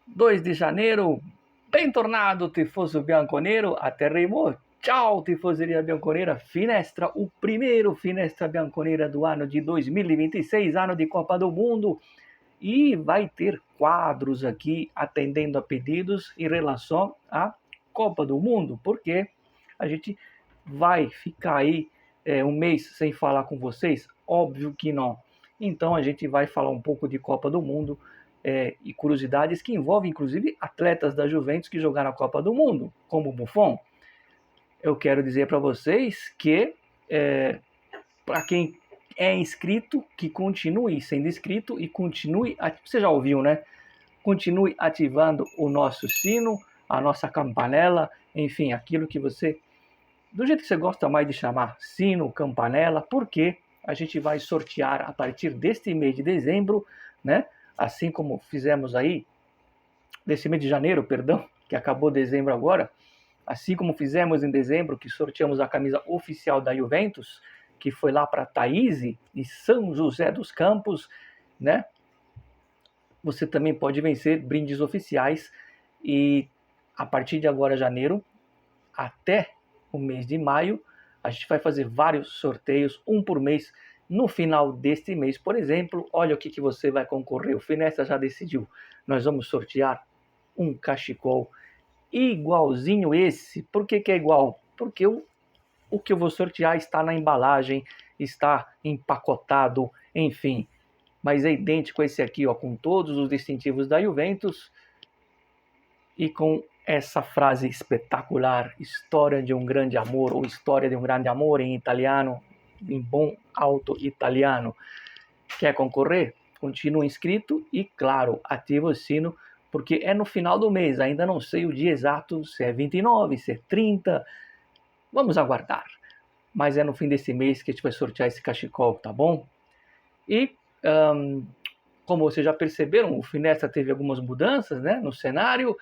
2 de janeiro, bentornado tifoso bianconero, aterrimo. Ciao tifoseria bianconera, finestra, o primeiro finestra bianconera do ano de 2026, ano de Copa do Mundo. E vai ter quadros aqui atendendo a pedidos em relação à Copa do Mundo, porque a gente vai ficar aí um mês sem falar com vocês? Óbvio que não. Então a gente vai falar um pouco de Copa do Mundo e curiosidades que envolvem inclusive atletas da Juventus que jogaram a Copa do Mundo, como o Buffon. Eu quero dizer para vocês que para quem é inscrito, que continue sendo inscrito e continue, você já ouviu, né? Continue ativando o nosso sino, a nossa campanela, enfim, aquilo que você, do jeito que você gosta mais de chamar, sino, campanela, porque a gente vai sortear a partir deste mês de dezembro, né? Assim como fizemos aí, desse mês de janeiro, perdão, que acabou dezembro agora, assim como fizemos em dezembro, que sorteamos a camisa oficial da Juventus, que foi lá para Thaís, de São José dos Campos, né? Você também pode vencer brindes oficiais e a partir de agora, janeiro, até o mês de maio, a gente vai fazer vários sorteios, um por mês. No final deste mês, por exemplo, olha o que você vai concorrer. O Finestra já decidiu. Nós vamos sortear um cachecol igualzinho esse. Por que é igual? Porque o que eu vou sortear está na embalagem, está empacotado, enfim. Mas é idêntico a esse aqui, ó, com todos os distintivos da Juventus e com essa frase espetacular, história de um grande amor, ou história de um grande amor em italiano, em bom alto italiano. Quer concorrer? Continua inscrito e, claro, ativa o sino, porque é no final do mês, ainda não sei o dia exato, se é 29, se é 30, vamos aguardar. Mas é no fim desse mês que a gente vai sortear esse cachecol, tá bom? E, como vocês já perceberam, o Finestra teve algumas mudanças, né, no cenário,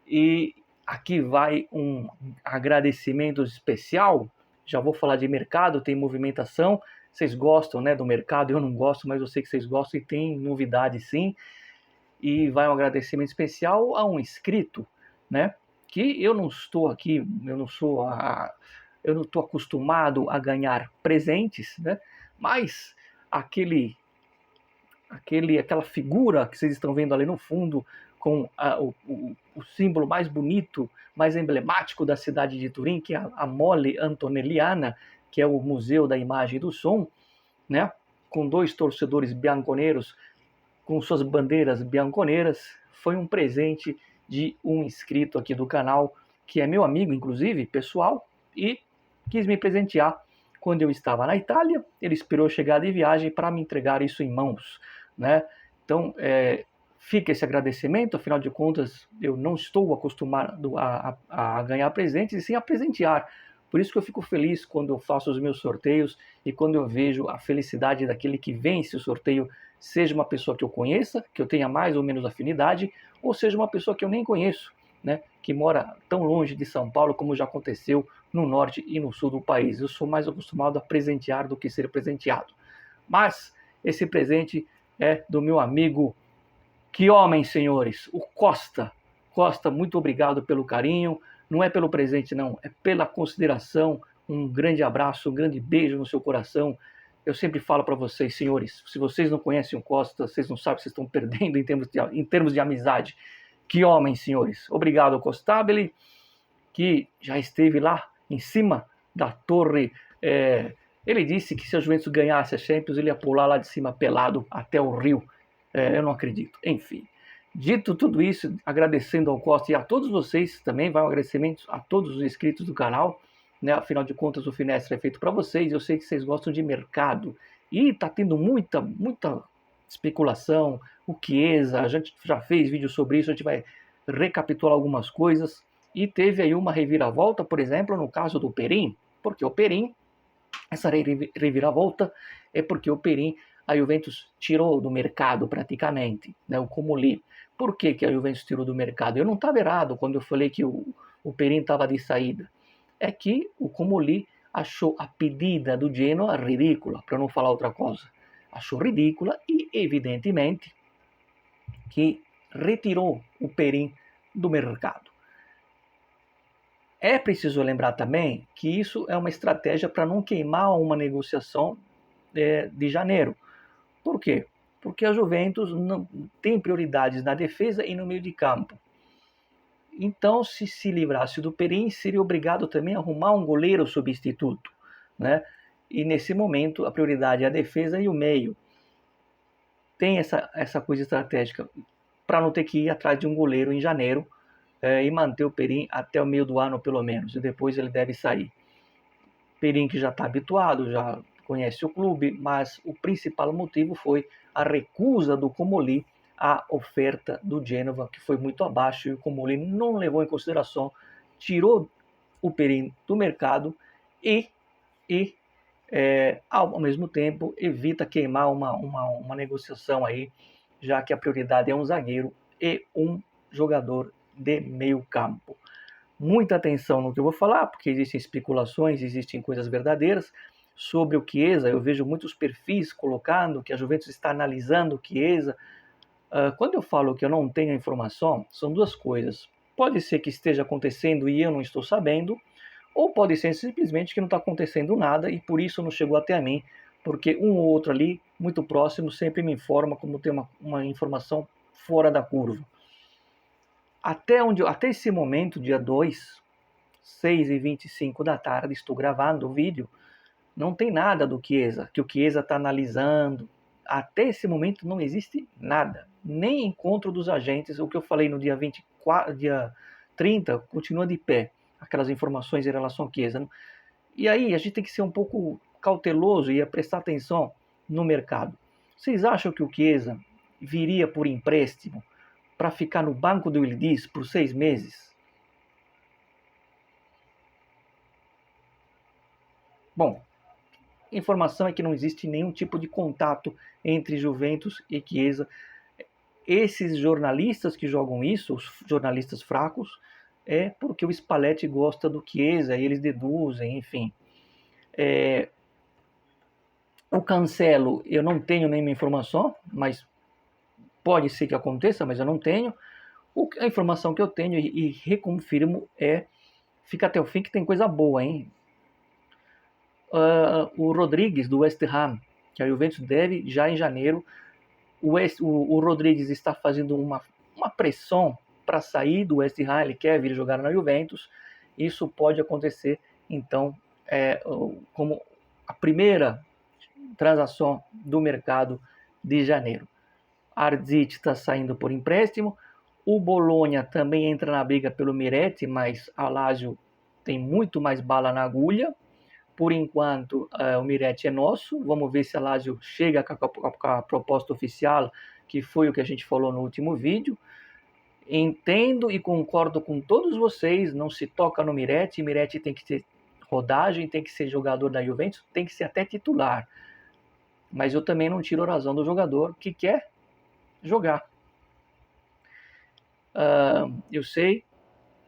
e aqui vai um agradecimento especial. Já vou falar de mercado, tem movimentação. Vocês gostam, né, do mercado? Eu não gosto, mas eu sei que vocês gostam e tem novidade sim. E vai um agradecimento especial a um inscrito, né? Que eu não estou aqui, eu não estou acostumado a ganhar presentes, né? Mas aquela figura que vocês estão vendo ali no fundo, com o símbolo mais bonito, mais emblemático da cidade de Turim, que é a Mole Antonelliana, que é o Museu da Imagem e do Som, né? Com 2 torcedores bianconeiros, com suas bandeiras bianconeiras, foi um presente de um inscrito aqui do canal, que é meu amigo, inclusive, pessoal, e quis me presentear quando eu estava na Itália. Ele esperou chegar de viagem para me entregar isso em mãos, né? Então, fica esse agradecimento. Afinal de contas, eu não estou acostumado a ganhar presentes e sim a presentear. Por isso que eu fico feliz quando eu faço os meus sorteios e quando eu vejo a felicidade daquele que vence o sorteio, seja uma pessoa que eu conheça, que eu tenha mais ou menos afinidade, ou seja uma pessoa que eu nem conheço, né, que mora tão longe de São Paulo, como já aconteceu no norte e no sul do país. Eu sou mais acostumado a presentear do que ser presenteado. Mas esse presente é do meu amigo, que homem, senhores, o Costa. Costa, muito obrigado pelo carinho. Não é pelo presente, não, é pela consideração. Um grande abraço, um grande beijo no seu coração. Eu sempre falo para vocês, senhores, se vocês não conhecem o Costa, vocês não sabem o que vocês estão perdendo em termos de amizade. Que homem, senhores. Obrigado, Costabile, que já esteve lá em cima da torre. Ele disse que se a Juventus ganhasse a Champions, ele ia pular lá de cima pelado até o Rio. Eu não acredito. Enfim, dito tudo isso, agradecendo ao Costa e a todos vocês, também vai um agradecimento a todos os inscritos do canal, né? Afinal de contas, o Finestra é feito para vocês. Eu sei que vocês gostam de mercado e está tendo muita especulação. O Chiesa, a gente já fez vídeo sobre isso, a gente vai recapitular algumas coisas. E teve aí uma reviravolta, por exemplo, no caso do Perin, porque o Perin, essa reviravolta é porque o Perin, a Juventus tirou do mercado praticamente, né, o Comolli. Por que a Juventus tirou do mercado? Eu não estava errado quando eu falei que o Perin estava de saída. É que o Comolli achou a pedida do Genoa ridícula, para não falar outra coisa. Achou ridícula e, evidentemente, que retirou o Perin do mercado. É preciso lembrar também que isso é uma estratégia para não queimar uma negociação de janeiro. Por quê? Porque a Juventus não tem prioridades na defesa e no meio de campo. Então, se livrasse do Perin, seria obrigado também a arrumar um goleiro substituto, né? E nesse momento, a prioridade é a defesa e o meio. Tem essa coisa estratégica para não ter que ir atrás de um goleiro em janeiro e manter o Perin até o meio do ano, pelo menos, e depois ele deve sair. Perin que já está habituado, já conhece o clube, mas o principal motivo foi a recusa do Comolli à oferta do Génova, que foi muito abaixo, e o Comolli não levou em consideração, tirou o Perin do mercado e ao mesmo tempo, evita queimar uma negociação aí, já que a prioridade é um zagueiro e um jogador de meio campo. Muita atenção no que eu vou falar, porque existem especulações, existem coisas verdadeiras sobre o Chiesa. Eu vejo muitos perfis colocando que a Juventus está analisando o Chiesa. Quando eu falo que eu não tenho informação, são duas coisas. Pode ser que esteja acontecendo e eu não estou sabendo, ou pode ser simplesmente que não está acontecendo nada e por isso não chegou até a mim, porque um ou outro ali, muito próximo, sempre me informa como tem uma informação fora da curva. Até esse momento, dia 2, 6h25 da tarde, estou gravando o vídeo, não tem nada do Chiesa, que o Chiesa está analisando. Até esse momento não existe nada, nem encontro dos agentes. O que eu falei no dia 24, dia 30, continua de pé, aquelas informações em relação ao Chiesa. E aí a gente tem que ser um pouco cauteloso e prestar atenção no mercado. Vocês acham que o Chiesa viria por empréstimo para ficar no banco do Yildiz por 6 meses? Bom, a informação é que não existe nenhum tipo de contato entre Juventus e Chiesa. Esses jornalistas que jogam isso, os jornalistas fracos, é porque o Spalletti gosta do Chiesa e eles deduzem, enfim. O Cancelo, eu não tenho nenhuma informação, mas pode ser que aconteça, mas eu não tenho. A informação que eu tenho e reconfirmo fica até o fim que tem coisa boa, hein? O Rodrigues, do West Ham, que a Juventus deve já em janeiro. O Rodrigues está fazendo uma pressão para sair do West Ham, ele quer vir jogar na Juventus. Isso pode acontecer, então, como a primeira transação do mercado de janeiro. Ardzit está saindo por empréstimo. O Bologna também entra na briga pelo Miretti, mas a Lazio tem muito mais bala na agulha. Por enquanto, o Miretti é nosso. Vamos ver se a Lazio chega com a proposta oficial, que foi o que a gente falou no último vídeo. Entendo e concordo com todos vocês, não se toca no Miretti. Miretti tem que ter rodagem, tem que ser jogador da Juventus, tem que ser até titular. Mas eu também não tiro a razão do jogador que quer jogar. Eu sei,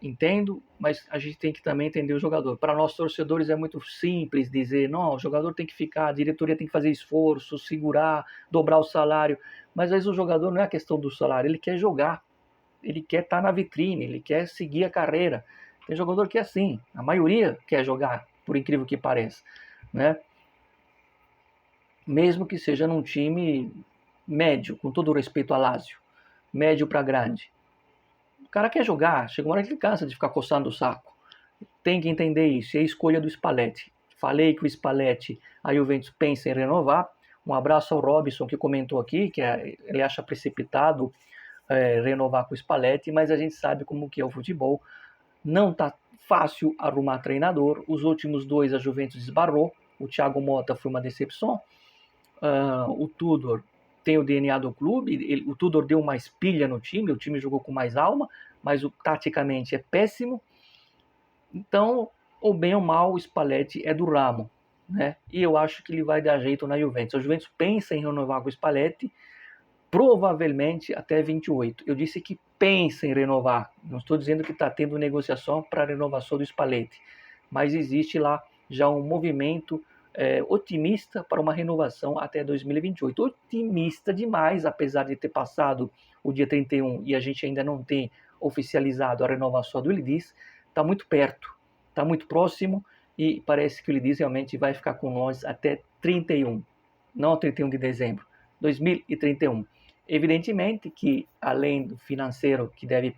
entendo, mas a gente tem que também entender o jogador. Para nós torcedores é muito simples dizer, não, o jogador tem que ficar, a diretoria tem que fazer esforço, segurar, dobrar o salário. Mas às vezes o jogador não é a questão do salário, ele quer jogar, ele quer estar na vitrine, ele quer seguir a carreira. Tem jogador que é assim, a maioria quer jogar, por incrível que pareça, né? Mesmo que seja num time médio, com todo o respeito a Lazio, médio para grande. O cara quer jogar, chega uma hora que ele cansa de ficar coçando o saco. Tem que entender isso, é a escolha do Spalletti. Falei que o Spalletti, a Juventus pensa em renovar. Um abraço ao Robson, que comentou aqui, que ele acha precipitado renovar com o Spalletti, mas a gente sabe como que é o futebol. Não está fácil arrumar treinador. Os últimos 2 a Juventus esbarrou. O Thiago Motta foi uma decepção. O Tudor tem o DNA do clube, o Tudor deu mais pilha no time, o time jogou com mais alma, mas taticamente é péssimo. Então, ou bem ou mal, o Spalletti é do ramo, né? E eu acho que ele vai dar jeito na Juventus. A Juventus pensa em renovar com o Spalletti, provavelmente até 28. Eu disse que pensa em renovar, não estou dizendo que está tendo negociação para a renovação do Spalletti, mas existe lá já um movimento otimista para uma renovação até 2028. Otimista demais, apesar de ter passado o dia 31 e a gente ainda não tem oficializado a renovação do Yildiz. Está muito perto, está muito próximo e parece que o Yildiz realmente vai ficar com nós até 31, não 31 de dezembro, 2031. Evidentemente que, além do financeiro, que deve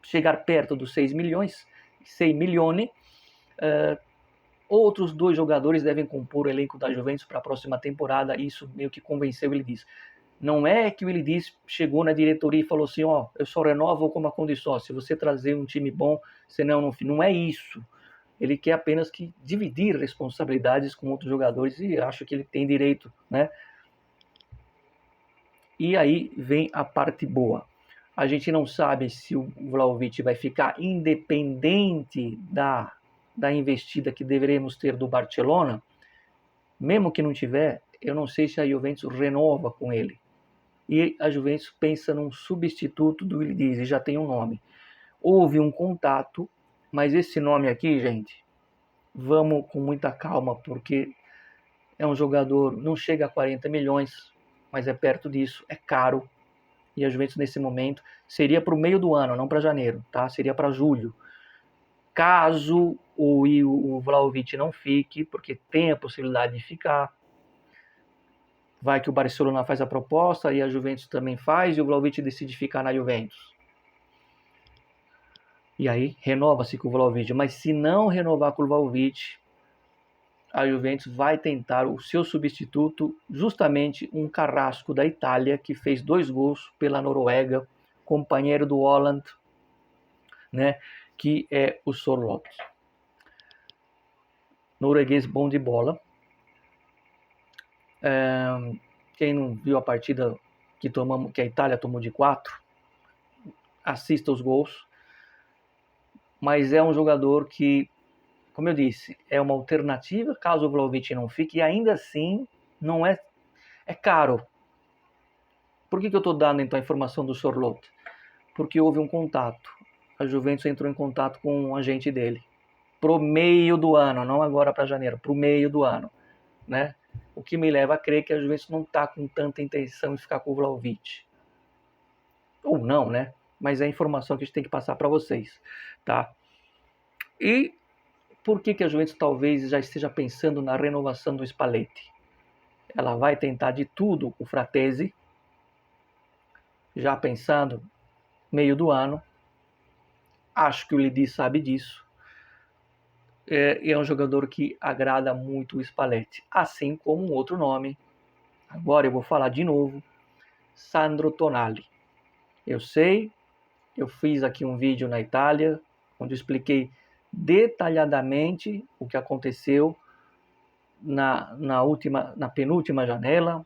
chegar perto dos 6 milhões, 6 milhões, outros 2 jogadores devem compor o elenco da Juventus para a próxima temporada. Isso meio que convenceu o Yildiz. Não é que o Yildiz chegou na diretoria e falou assim, ó, eu só renovo com uma condição, se você trazer um time bom, senão não é isso. Ele quer apenas que dividir responsabilidades com outros jogadores e acho que ele tem direito, né? E aí vem a parte boa. A gente não sabe se o Vlahovic vai ficar independente da investida que deveremos ter do Barcelona. Mesmo que não tiver, eu não sei se a Juventus renova com ele. E a Juventus pensa num substituto do Yildiz e já tem um nome. Houve um contato, mas esse nome aqui, gente, vamos com muita calma, porque é um jogador, não chega a 40 milhões, mas é perto disso, é caro. E a Juventus nesse momento seria para o meio do ano, não para janeiro, tá? Seria para julho. Caso o Vlahovic não fique, porque tem a possibilidade de ficar, vai que o Barcelona faz a proposta e a Juventus também faz e o Vlahovic decide ficar na Juventus. E aí renova-se com o Vlahovic. Mas se não renovar com o Vlahovic, a Juventus vai tentar o seu substituto, justamente um carrasco da Itália, que fez 2 gols pela Noruega, companheiro do Haaland, né, que é o Sorloth. Norueguês bom de bola. Quem não viu a partida que a Itália tomou de 4, assista os gols. Mas é um jogador que, como eu disse, é uma alternativa caso o Vlahovic não fique, e ainda assim não é caro. Por que eu estou dando então a informação do Sorloth? Porque houve um contato. A Juventus entrou em contato com um agente dele pro meio do ano, não agora para janeiro, pro meio do ano, né? O que me leva a crer que a Juventus não está com tanta intenção de ficar com o Vlahovic. Ou não, né? Mas é a informação que a gente tem que passar para vocês, tá? E por que a Juventus talvez já esteja pensando na renovação do Spalletti? Ela vai tentar de tudo o Fratesi, já pensando meio do ano. Acho que o Lidi sabe disso. E é um jogador que agrada muito o Spalletti, assim como um outro nome. Agora eu vou falar de novo, Sandro Tonali. Eu sei, eu fiz aqui um vídeo na Itália, onde eu expliquei detalhadamente o que aconteceu na penúltima janela,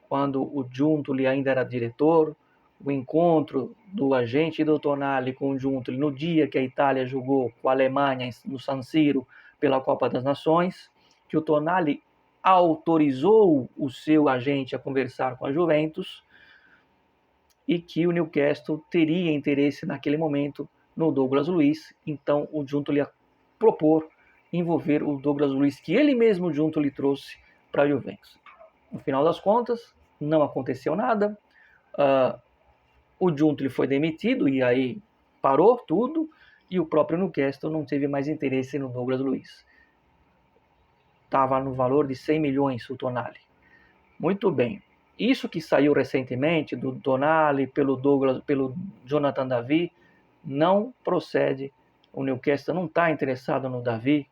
quando o Giuntoli ainda era diretor, o encontro do agente do Tonali com o Giuntoli no dia que a Itália jogou com a Alemanha no San Siro pela Copa das Nações, que o Tonali autorizou o seu agente a conversar com a Juventus e que o Newcastle teria interesse naquele momento no Douglas Luiz. Então o Giuntoli ia propor envolver o Douglas Luiz, que ele mesmo o Giuntoli trouxe para a Juventus. No final das contas, não aconteceu nada. O Giuntoli foi demitido e aí parou tudo. E o próprio Newcastle não teve mais interesse no Douglas Luiz. Estava no valor de 100 milhões o Tonali. Muito bem. Isso que saiu recentemente do Tonali pelo Jonathan David não procede. O Newcastle não está interessado no David.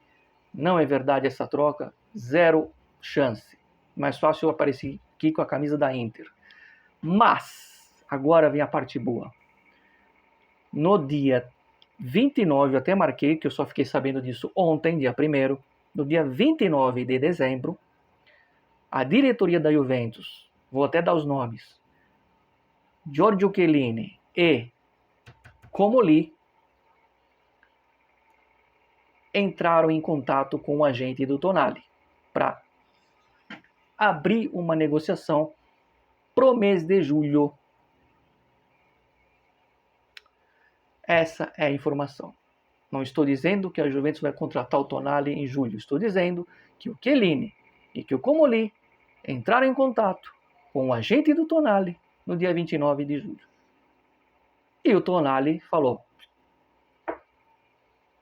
Não é verdade essa troca. Zero chance. Mais fácil eu aparecer aqui com a camisa da Inter. Mas, agora vem a parte boa. No dia 29, eu até marquei, que eu só fiquei sabendo disso ontem, dia 1º. No dia 29 de dezembro, a diretoria da Juventus, vou até dar os nomes, Giorgio Chiellini e Comolli, entraram em contato com o agente do Tonali para abrir uma negociação pro mês de julho. Essa é a informação. Não estou dizendo que a Juventus vai contratar o Tonali em julho. Estou dizendo que o Chiellini e que o Comoli entraram em contato com o agente do Tonali no dia 29 de julho. E o Tonali falou,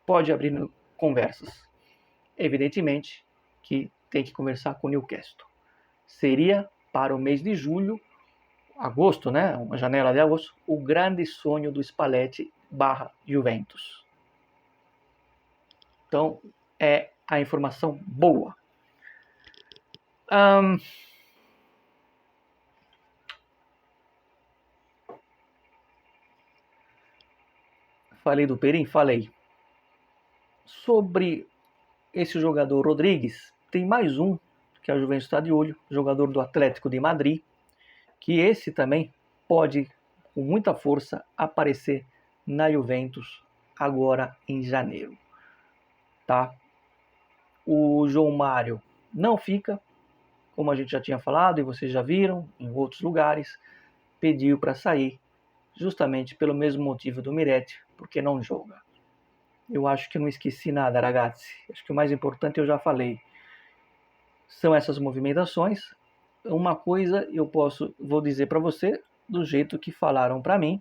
pode abrir conversas. Evidentemente que tem que conversar com o Newcastle. Seria para o mês de julho, agosto, né? Uma janela de agosto, o grande sonho do Spalletti / Juventus. Então, é a informação boa. Falei do Perim? Falei. Sobre esse jogador Rodrigues, tem mais um que a Juventus está de olho, jogador do Atlético de Madrid, que esse também pode, com muita força, aparecer na Juventus agora em janeiro. Tá? O João Mário não fica, como a gente já tinha falado e vocês já viram em outros lugares, pediu para sair justamente pelo mesmo motivo do Miretti, porque não joga. Eu acho que não esqueci nada, ragazzi. Acho que o mais importante eu já falei. São essas movimentações. Uma coisa vou dizer para você, do jeito que falaram para mim,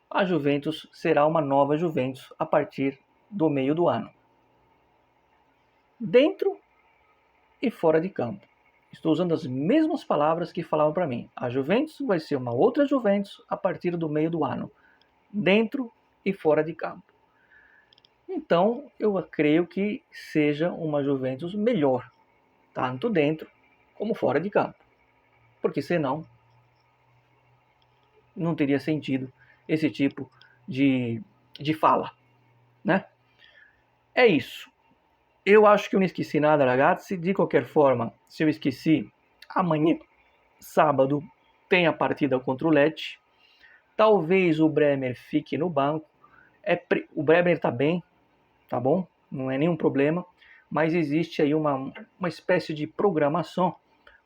a Juventus será uma nova Juventus a partir do meio do ano. Dentro e fora de campo. Estou usando as mesmas palavras que falavam para mim. A Juventus vai ser uma outra Juventus a partir do meio do ano. Dentro e fora de campo. Então, eu creio que seja uma Juventus melhor, tanto dentro como fora de campo. Porque senão, não teria sentido esse tipo de fala, né? É isso. Eu acho que eu não esqueci nada, ragazzi. De qualquer forma, se eu esqueci, amanhã, sábado, tem a partida contra o Lecce. Talvez o Bremer fique no banco. O Bremer está bem, tá bom? Não é nenhum problema. Mas existe aí uma espécie de programação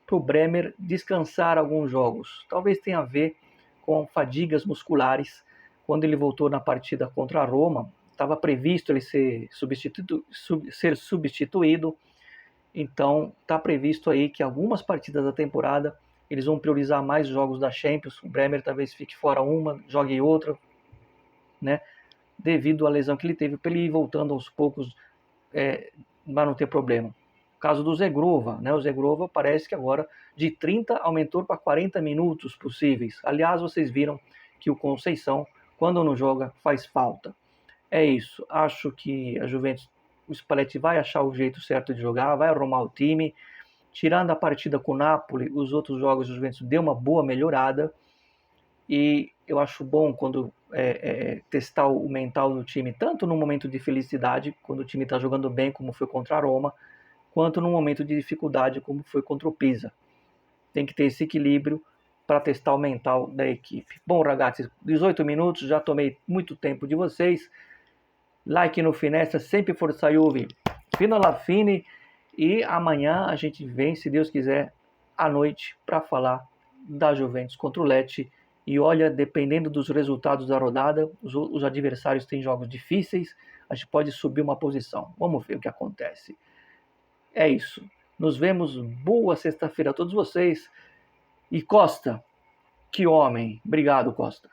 para o Bremer descansar alguns jogos. Talvez tenha a ver com fadigas musculares. Quando ele voltou na partida contra a Roma, estava previsto ele ser substituído. Então, está previsto aí que algumas partidas da temporada eles vão priorizar mais jogos da Champions. O Bremer talvez fique fora uma, jogue outra, né? Devido à lesão que ele teve, para ele ir voltando aos poucos, vai não ter problema. O caso do Zegrova, né? O Zegrova parece que agora de 30 aumentou para 40 minutos possíveis. Aliás, vocês viram que o Conceição, quando não joga, faz falta. É isso. Acho que a Juventus, o Spalletti vai achar o jeito certo de jogar, vai arrumar o time. Tirando a partida com o Napoli, os outros jogos do Juventus deu uma boa melhorada. E eu acho bom quando testar o mental do time, tanto no momento de felicidade, quando o time está jogando bem, como foi contra a Roma, quanto no momento de dificuldade, como foi contra o Pisa. Tem que ter esse equilíbrio para testar o mental da equipe. Bom, ragazzi, 18 minutos, já tomei muito tempo de vocês. Like no Finestra, sempre Forza Juve, fino alla fine. E amanhã a gente vem, se Deus quiser, à noite, para falar da Juventus contra o Lecce. E olha, dependendo dos resultados da rodada, os adversários têm jogos difíceis, a gente pode subir uma posição. Vamos ver o que acontece. É isso. Nos vemos. Boa sexta-feira a todos vocês. E Costa, que homem. Obrigado, Costa.